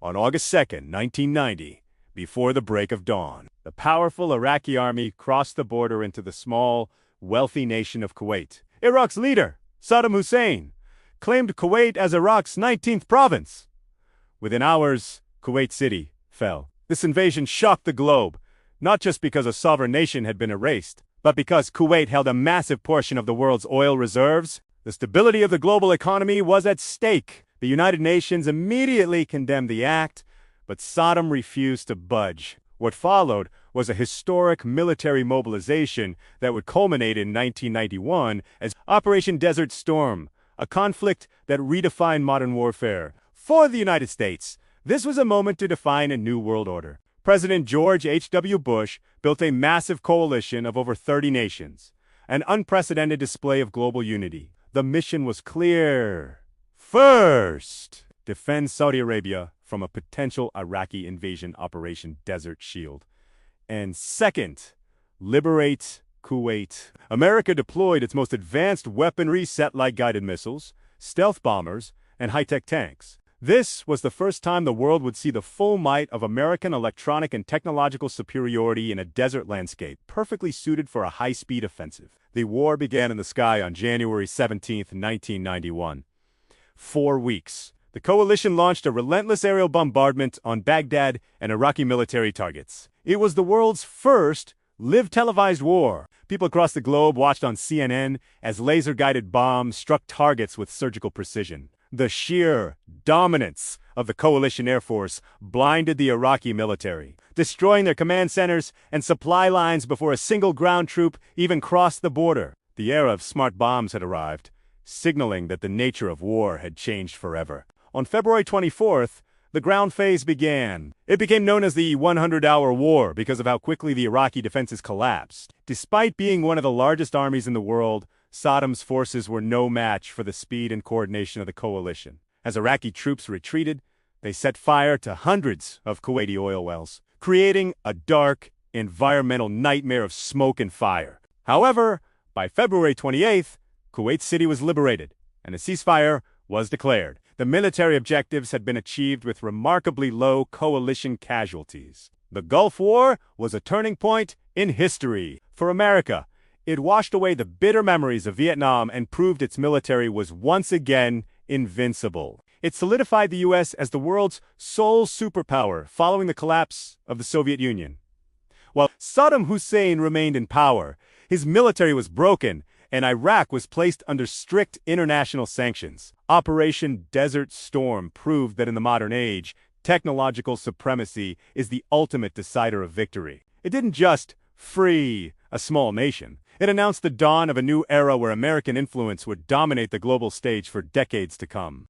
On August 2nd, 1990, before the break of dawn, the powerful Iraqi army crossed the border into the small, wealthy nation of Kuwait. Iraq's leader, Saddam Hussein, claimed Kuwait as Iraq's 19th province. Within hours, Kuwait City fell. This invasion shocked the globe, not just because a sovereign nation had been erased, but because Kuwait held a massive portion of the world's oil reserves. The stability of the global economy was at stake. The United Nations immediately condemned the act, but Saddam refused to budge. What followed was a historic military mobilization that would culminate in 1991 as Operation Desert Storm, a conflict that redefined modern warfare. For the United States, this was a moment to define a new world order. President George H.W. Bush built a massive coalition of over 30 nations, an unprecedented display of global unity. The mission was clear. First, defend Saudi Arabia from a potential Iraqi invasion Operation Desert Shield. And second, liberate Kuwait. America deployed its most advanced weaponry, satellite-guided missiles, stealth bombers, and high-tech tanks. This was the first time the world would see the full might of American electronic and technological superiority in a desert landscape, perfectly suited for a high-speed offensive. The war began in the sky on January 17, 1991. 4 weeks. The coalition launched a relentless aerial bombardment on Baghdad and Iraqi military targets. It was the world's first live televised war. People across the globe watched on CNN as laser-guided bombs struck targets with surgical precision. The sheer dominance of the coalition air force blinded the Iraqi military, destroying their command centers and supply lines before a single ground troop even crossed the border. The era of smart bombs had arrived, signaling that the nature of war had changed forever. On February 24th, the ground phase began. It became known as the 100-hour war because of how quickly the Iraqi defenses collapsed. Despite being one of the largest armies in the world, Saddam's forces were no match for the speed and coordination of the coalition. As Iraqi troops retreated, they set fire to hundreds of Kuwaiti oil wells, creating a dark, environmental nightmare of smoke and fire. However, by February 28th, Kuwait City was liberated, and a ceasefire was declared. The military objectives had been achieved with remarkably low coalition casualties. The Gulf War was a turning point in history. For America, it washed away the bitter memories of Vietnam and proved its military was once again invincible. It solidified the U.S. as the world's sole superpower following the collapse of the Soviet Union. While Saddam Hussein remained in power, his military was broken, and Iraq was placed under strict international sanctions. Operation Desert Storm proved that in the modern age, technological supremacy is the ultimate decider of victory. It didn't just free a small nation. It announced the dawn of a new era where American influence would dominate the global stage for decades to come.